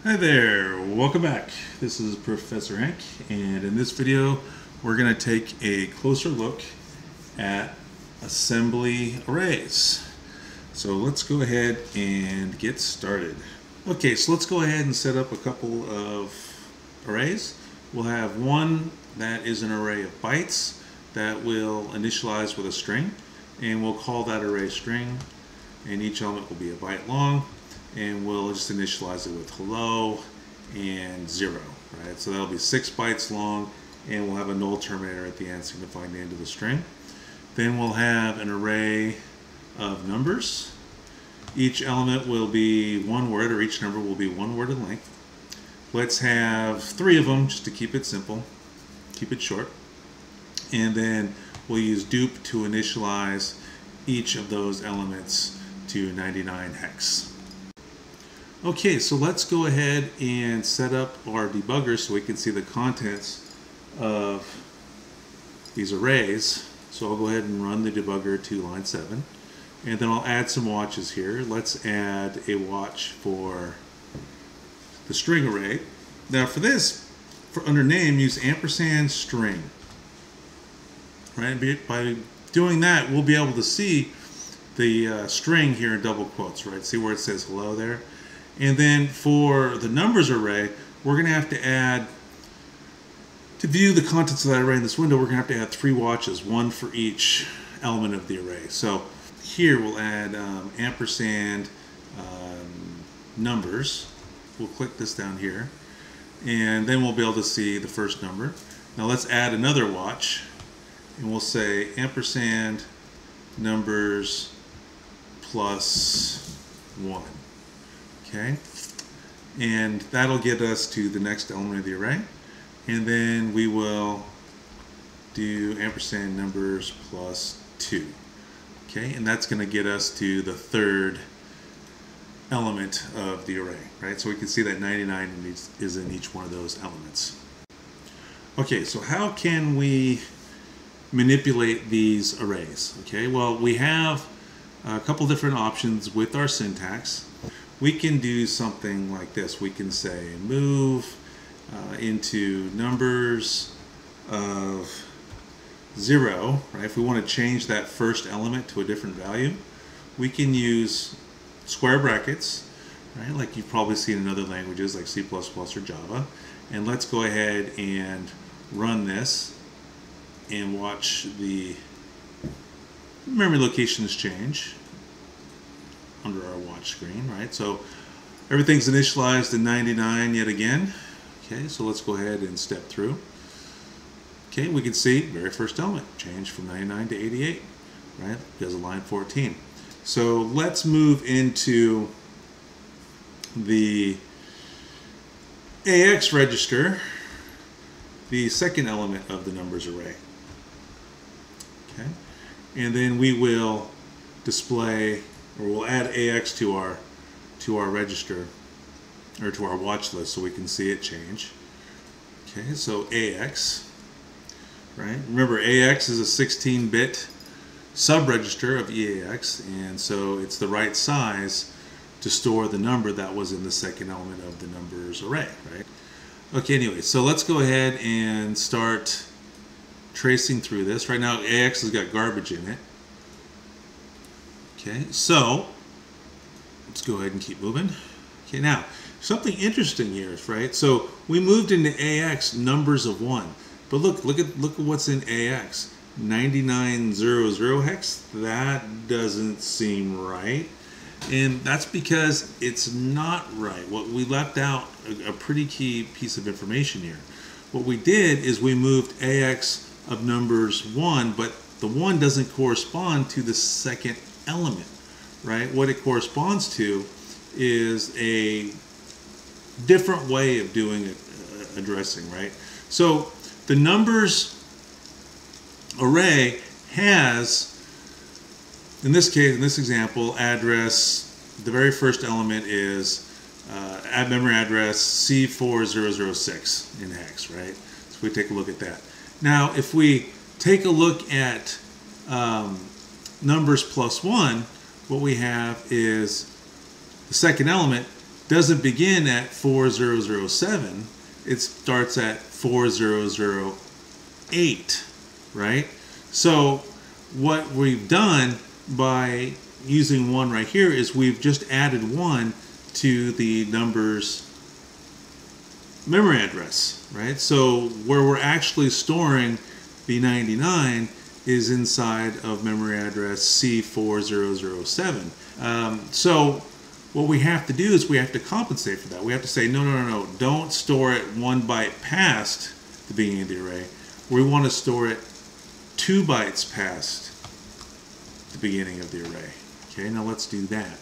Hi there, welcome back. This is Professor Hank, and in this video we're going to take a closer look at assembly arrays. So let's go ahead and get started. Okay, so let's go ahead and set up a couple of arrays. We'll have one that is an array of bytes that will initialize with a string, and we'll call that array string, and each element will be a byte long. And we'll just initialize it with hello and 0, right? So that'll be 6 bytes long, and we'll have a null terminator at the end signifying the end of the string. Then we'll have an array of numbers. Each element will be one word, or each number will be one word in length. Let's have 3 of them just to keep it simple, keep it short. And then we'll use dupe to initialize each of those elements to 99 hex. Okay, so let's go ahead and set up our debugger so we can see the contents of these arrays. So I'll go ahead and run the debugger to line 7, and then I'll add some watches here. Let's add a watch for the string array. Now for this, for under name, use ampersand string. Right? By doing that, we'll be able to see the string here in double quotes, right? See where it says hello there? And then for the numbers array, we're going to have to add, to view the contents of that array in this window, we're going to have to add 3 watches, one for each element of the array. So here we'll add ampersand numbers. We'll click this down here, and then we'll be able to see the first number. Now let's add another watch, and we'll say ampersand numbers plus 1. Okay, and that'll get us to the next element of the array, and then we will do ampersand numbers plus 2. Okay, and that's going to get us to the third element of the array, right? So we can see that 99 is in each one of those elements. Okay, so how can we manipulate these arrays? Okay, well, we have a couple different options with our syntax. We can do something like this. We can say move into numbers of 0, right? If we want to change that first element to a different value, we can use square brackets, right? Like you've probably seen in other languages like C++ or Java. And let's go ahead and run this and watch the memory locations change under our watch screen, right? So everything's initialized to 99 yet again. Okay, so let's go ahead and step through. Okay, we can see very first element changed from 99 to 88, right? Because of line 14. So let's move into the AX register, the second element of the numbers array. Okay, and then we will display, or we'll add AX to our register, or to our watch list, so we can see it change. Okay, so AX, right? Remember, AX is a 16-bit sub-register of EAX, and so it's the right size to store the number that was in the second element of the numbers array, right? Okay, anyway, so let's go ahead and start tracing through this. Right now, AX has got garbage in it. Okay, so let's go ahead and keep moving. Okay, now something interesting here, right? So we moved into AX numbers of 1, but look at what's in AX. 9900 hex. That doesn't seem right, and that's because it's not right. What we left out a pretty key piece of information here. What we did is we moved AX of numbers 1, but the 1 doesn't correspond to the second element, right? What it corresponds to is a different way of doing addressing, right? So the numbers array has, in this case, in this example, address, the very first element is memory address C4006 in hex, right? So we take a look at that. Now, if we take a look at numbers plus 1, what we have is the second element doesn't begin at 4007. It starts at 4008, right? So what we've done by using 1 right here is we've just added 1 to the number's memory address, right? So where we're actually storing the 99 is inside of memory address C4007. So what we have to do is we have to compensate for that. We have to say, no, don't store it 1 byte past the beginning of the array. We want to store it 2 bytes past the beginning of the array. Okay, now let's do that.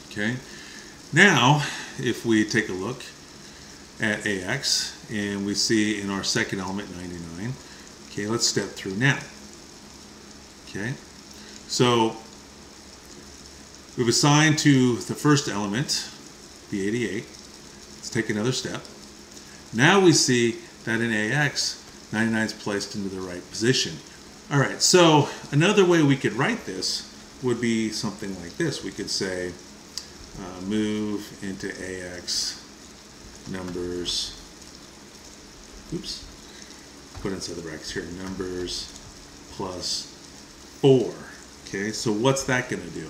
Okay, now if we take a look at AX and we see in our second element 99, okay, let's step through now. Okay, so we've assigned to the first element the 88. Let's take another step. Now we see that in AX, 99 is placed into the right position. All right, so another way we could write this would be something like this. We could say move into AX numbers, oops, put inside the brackets here, numbers plus 4. Okay, so what's that going to do?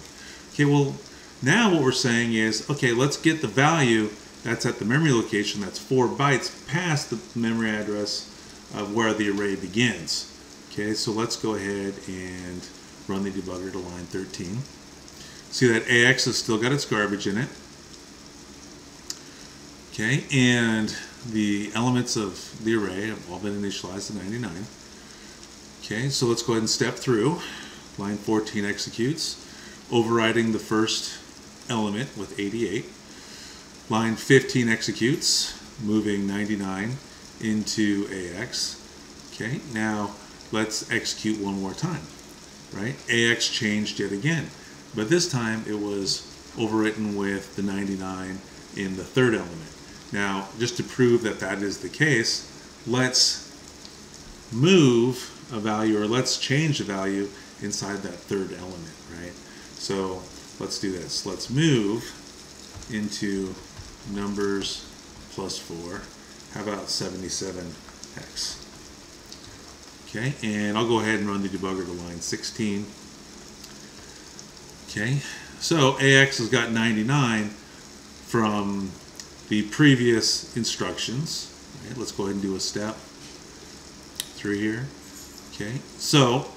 Okay, well, now what we're saying is, okay, let's get the value that's at the memory location, that's 4 bytes past the memory address of where the array begins. Okay, so let's go ahead and run the debugger to line 13. See that AX has still got its garbage in it. Okay, and the elements of the array have all been initialized to 99. Okay, so let's go ahead and step through. Line 14 executes, overriding the first element with 88. Line 15 executes, moving 99 into AX. Okay, now let's execute one more time, right? AX changed yet again, but this time it was overwritten with the 99 in the third element. Now, just to prove that that is the case, let's move a value, or let's change the value inside that third element, right? So let's do this. Let's move into numbers plus 4. How about 77x? Okay, and I'll go ahead and run the debugger to line 16. Okay, so AX has got 99 from the previous instructions. Right, let's go ahead and do a step through here. Okay, so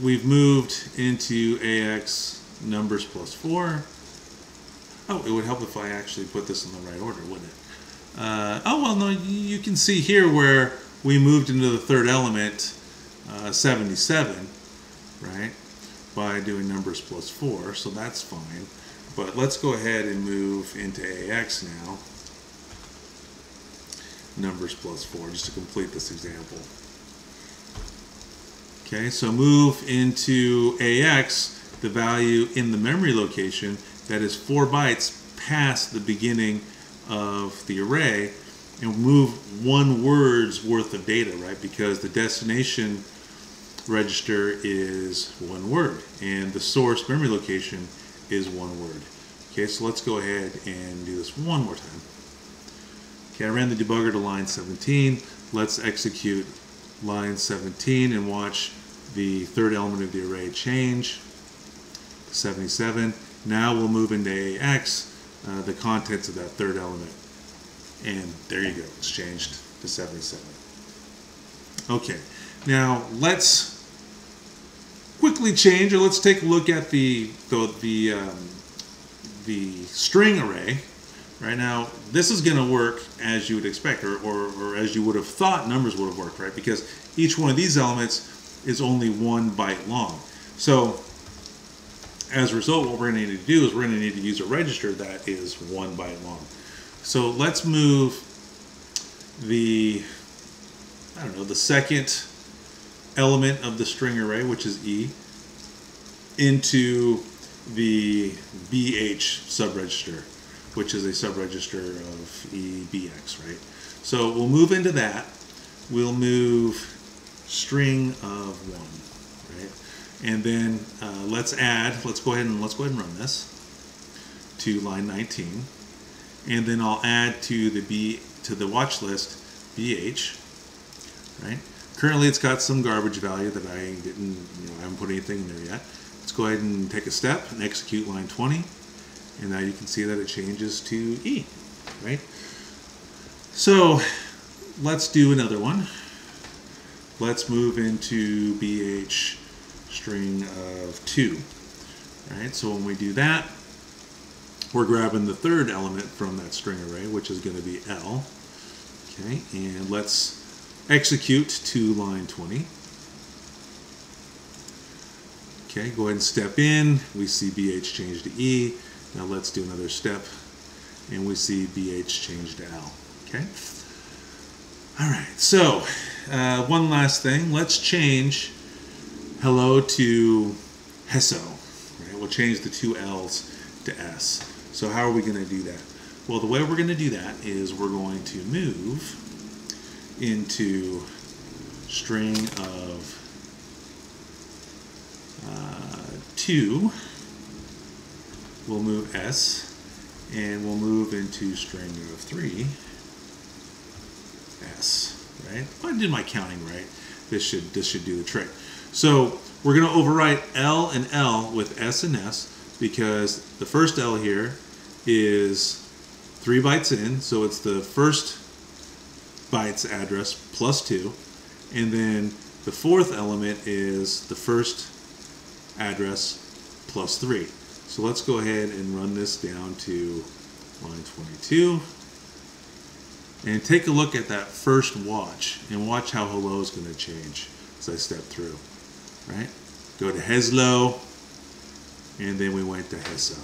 we've moved into AX numbers plus 4. Oh, it would help if I actually put this in the right order, wouldn't it? Oh, well, no, you can see here where we moved into the third element, 77, right, by doing numbers plus 4, so that's fine. But let's go ahead and move into AX now, numbers plus 4, just to complete this example. Okay, so move into AX the value in the memory location that is 4 bytes past the beginning of the array, and move 1 word's worth of data, right? Because the destination register is 1 word and the source memory location is 1 word. Okay, so let's go ahead and do this one more time. Okay, I ran the debugger to line 17. Let's execute line 17 and watch the third element of the array change to 77. Now we'll move into AX, the contents of that third element. And there you go, it's changed to 77. Okay, now let's quickly change, or let's take a look at the string array. Right now, this is going to work as you would expect, or as you would have thought numbers would have worked, right? Because each one of these elements is only 1 byte long. So as a result, what we're going to need to do is we're going to need to use a register that is 1 byte long. So let's move the, I don't know, the second element of the string array, which is E, into the BH subregister, which is a subregister of EBX, right? So we'll move into that. We'll move string of 1, right? And then let's go ahead and run this. to line 19, and then I'll add to the watch list BH, right? Currently it's got some garbage value that I haven't put anything in there yet. Let's go ahead and take a step and execute line 20, and now you can see that it changes to E, right? So let's do another one. Let's move into BH string of 2, right? So when we do that, we're grabbing the third element from that string array, which is going to be L. Okay, and let's execute to line 20. Okay, go ahead and step in. We see BH change to E. Now let's do another step, and we see BH change to L. Okay. All right. So one last thing. Let's change hello to Hesso. Right? We'll change the two L's to S. So how are we going to do that? Well, the way we're going to do that is we're going to move into string of 2. We'll move S, and we'll move into string of 3 S. Right? If I did my counting right, this should do the trick. So we're going to overwrite L and L with S and S, because the first L here is 3 bytes in, so it's the first bytes address plus 2, and then the fourth element is the first address plus 3. So let's go ahead and run this down to line 22, and take a look at that first watch, and watch how hello is going to change as I step through. Right? Go to Heslo, and then we went to Hesso.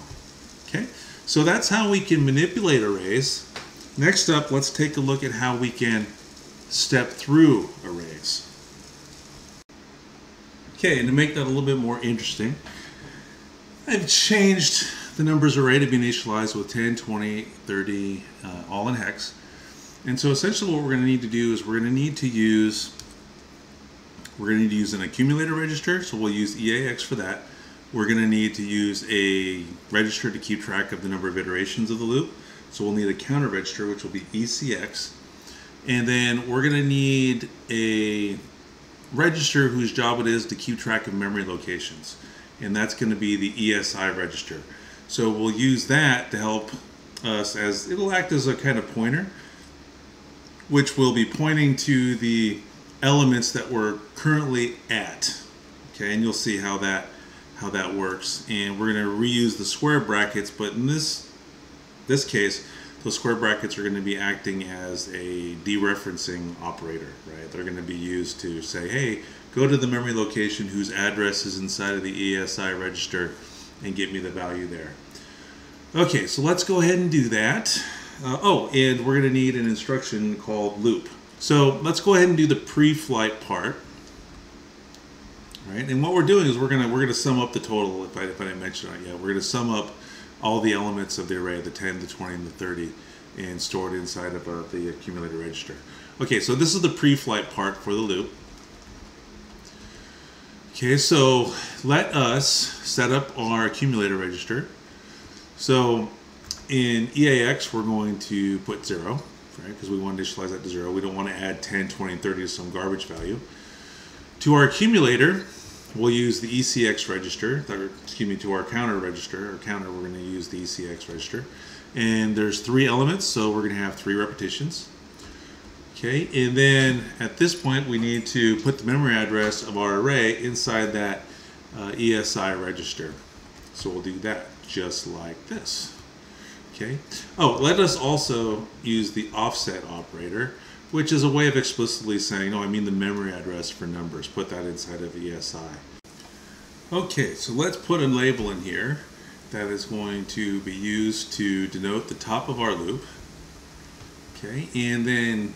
Okay, so that's how we can manipulate arrays. Next up, let's take a look at how we can step through arrays. Okay, and to make that a little bit more interesting, I've changed the numbers array to be initialized with 10, 20, 30, all in hex. And so essentially what we're going to need to do is we're going to need to use an accumulator register, so we'll use EAX for that. We're going to need to use a register to keep track of the number of iterations of the loop. So we'll need a counter register, which will be ECX. And then we're going to need a register whose job it is to keep track of memory locations. And that's going to be the ESI register. So we'll use that to help us, as it'll act as a kind of pointer, which will be pointing to the elements that we're currently at. Okay, and you'll see how that works. And we're going to reuse the square brackets, but in this case, those square brackets are going to be acting as a dereferencing operator, right? They're going to be used to say, hey, go to the memory location whose address is inside of the ESI register and get me the value there. Okay, so let's go ahead and do that. And we're going to need an instruction called loop. So let's go ahead and do the pre-flight part. Right, and what we're doing is we're gonna sum up the total. If I didn't mention it yet, we're gonna sum up all the elements of the array, the 10, the 20, and the 30, and store it inside of the accumulator register. Okay, so this is the pre-flight part for the loop. Okay, so let us set up our accumulator register. So in EAX, we're going to put 0, right? Because we want to initialize that to 0. We don't want to add 10, 20, and 30 to some garbage value. To our accumulator, we'll use the ECX register, to our counter register, we're going to use the ECX register. And there's 3 elements, so we're going to have 3 repetitions. Okay, and then at this point, we need to put the memory address of our array inside that ESI register. So we'll do that just like this. Okay. Oh, let us also use the offset operator, which is a way of explicitly saying, no, I mean the memory address for numbers. Put that inside of ESI. Okay, so let's put a label in here that is going to be used to denote the top of our loop. Okay, and then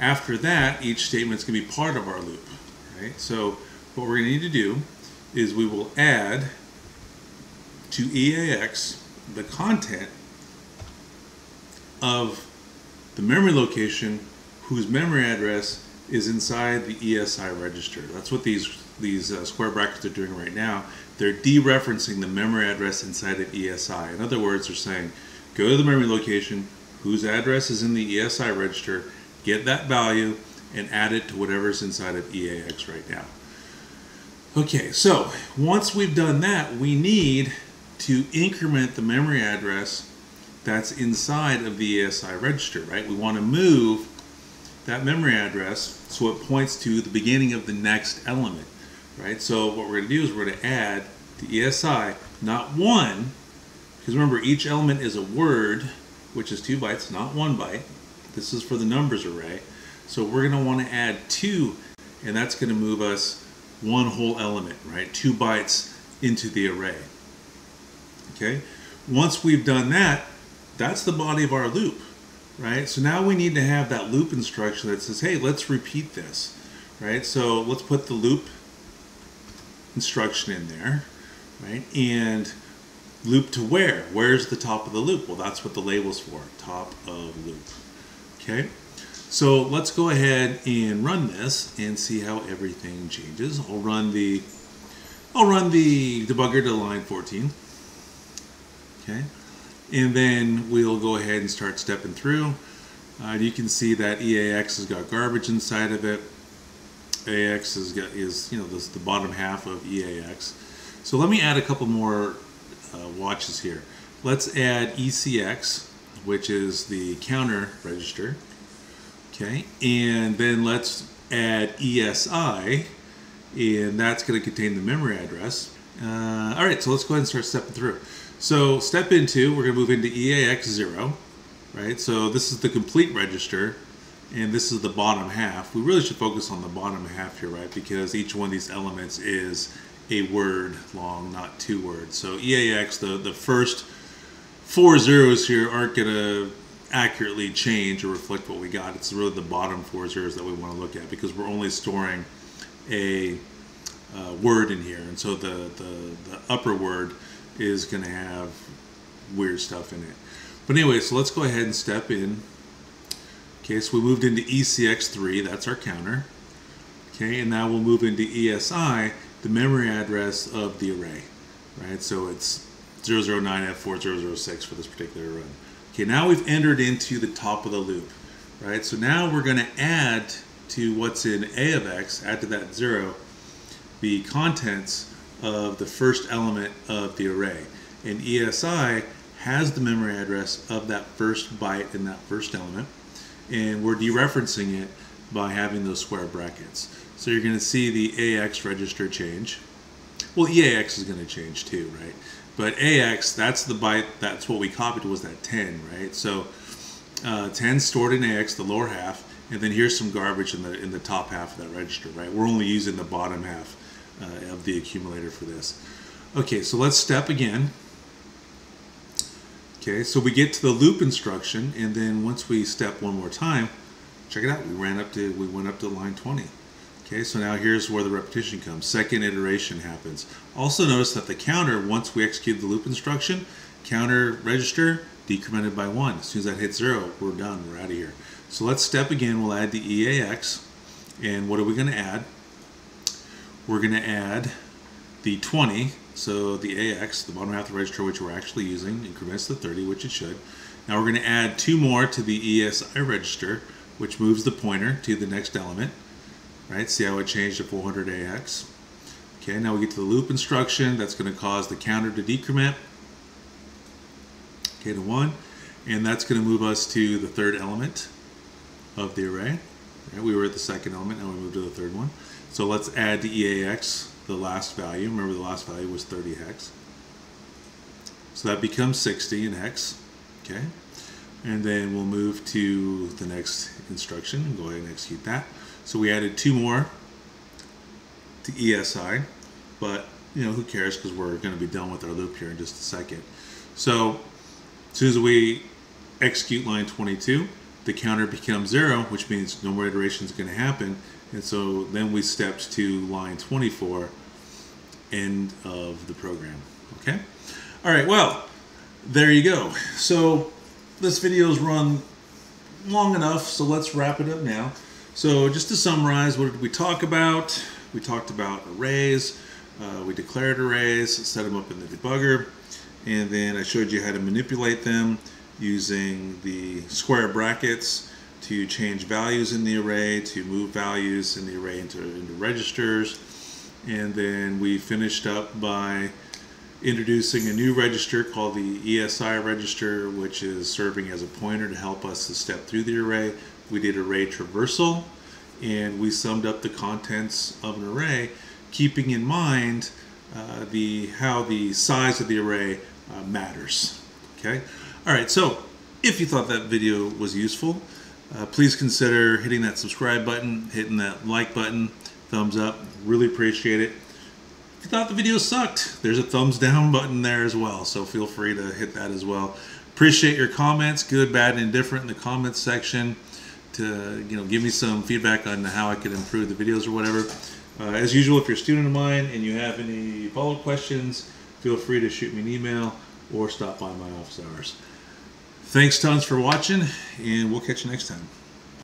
after that, each statement's going to be part of our loop. Right? So what we're going to need to do is we will add to EAX the content of the memory location whose memory address is inside the ESI register. That's what these square brackets are doing right now. they're dereferencing the memory address inside of ESI. In other words, they're saying, go to the memory location whose address is in the ESI register, get that value, and add it to whatever's inside of EAX right now. Okay, so once we've done that, we need to increment the memory address that's inside of the ESI register, right? We want to move that memory address so it points to the beginning of the next element, right? So what we're going to do is we're going to add the ESI, not one, because remember each element is a word, which is 2 bytes, not 1 byte. This is for the numbers array. So we're going to want to add 2, and that's going to move us one whole element, right? 2 bytes into the array. Okay? Once we've done that, that's the body of our loop, right? So now we need to have that loop instruction that says, hey, let's repeat this, right? So let's put the loop instruction in there, right? And loop to where? Where's the top of the loop? Well, that's what the label's for, top of loop. Okay? So let's go ahead and run this and see how everything changes. I'll run the debugger to line 14. Okay? And then we'll go ahead and start stepping through. You can see that EAX has got garbage inside of it. AX is the bottom half of EAX. So let me add a couple more watches here. Let's add ECX, which is the counter register. Okay, and then let's add ESI, and that's going to contain the memory address. All right, so let's go ahead and start stepping through. So step into, we're going to move into EAX 0, right? So this is the complete register, and this is the bottom half. We really should focus on the bottom half here, right? Because each one of these elements is a word long, not 2 words. So EAX, the first 4 zeros here aren't going to accurately change or reflect what we got. It's really the bottom 4 zeros that we want to look at because we're only storing a word in here, and so the upper word is going to have weird stuff in it. But anyway, so let's go ahead and step in. Okay, so we moved into ECX3, that's our counter. Okay, and now we'll move into ESI, the memory address of the array, right? So it's 009F4006 for this particular run. Okay, now we've entered into the top of the loop, right? So now we're going to add to what's in A of X, add to that 0, the contents of the first element of the array. And ESI has the memory address of that first byte in that first element, and we're dereferencing it by having those square brackets. So you're going to see the AX register change. Well, EAX is going to change too, right? But AX, that's the byte, that's what we copied, was that 10, right? So 10 stored in AX, the lower half, and then here's some garbage in the top half of that register, right? We're only using the bottom half of the accumulator for this. Okay, so let's step again. Okay, so we get to the loop instruction, and then once we step one more time, check it out, we went up to line 20. Okay, so now here's where the repetition comes. Second iteration happens. Also notice that the counter, once we execute the loop instruction, counter register decremented by 1. As soon as that hits 0, we're done, we're out of here. So let's step again, we'll add the EAX, and what are we going to add? We're going to add the 20, so the AX, the bottom half of the register, which we're actually using, increments to 30, which it should. Now we're going to add 2 more to the ESI register, which moves the pointer to the next element. Right, see how it changed to 400 AX. Okay, now we get to the loop instruction. That's going to cause the counter to decrement, okay, to 1, and that's going to move us to the third element of the array. Right, we were at the second element, now we move to the third one. So let's add to EAX the last value. Remember, the last value was 30 hex. So that becomes 60 in hex. Okay, and then we'll move to the next instruction and go ahead and execute that. So we added 2 more to ESI, but who cares, because we're going to be done with our loop here in just a second. So as soon as we execute line 22, the counter becomes 0, which means no more iteration is going to happen. And so then we stepped to line 24, end of the program. Okay? All right, well, there you go. So this video's run long enough, so let's wrap it up now. So just to summarize, what did we talk about? We talked about arrays. We declared arrays, set them up in the debugger, and then I showed you how to manipulate them using the square brackets to change values in the array, to move values in the array into registers. And then we finished up by introducing a new register called the ESI register, which is serving as a pointer to help us to step through the array. We did array traversal, and we summed up the contents of an array, keeping in mind how the size of the array matters. Okay. All right. So if you thought that video was useful, please consider hitting that subscribe button, hitting that like button, thumbs up. Really appreciate it. If you thought the video sucked, there's a thumbs down button there as well, so feel free to hit that as well. Appreciate your comments, good, bad, and indifferent, in the comments section, to give me some feedback on how I could improve the videos or whatever. As usual, if you're a student of mine and you have any follow-up questions, feel free to shoot me an email or stop by my office hours. Thanks tons for watching, and we'll catch you next time.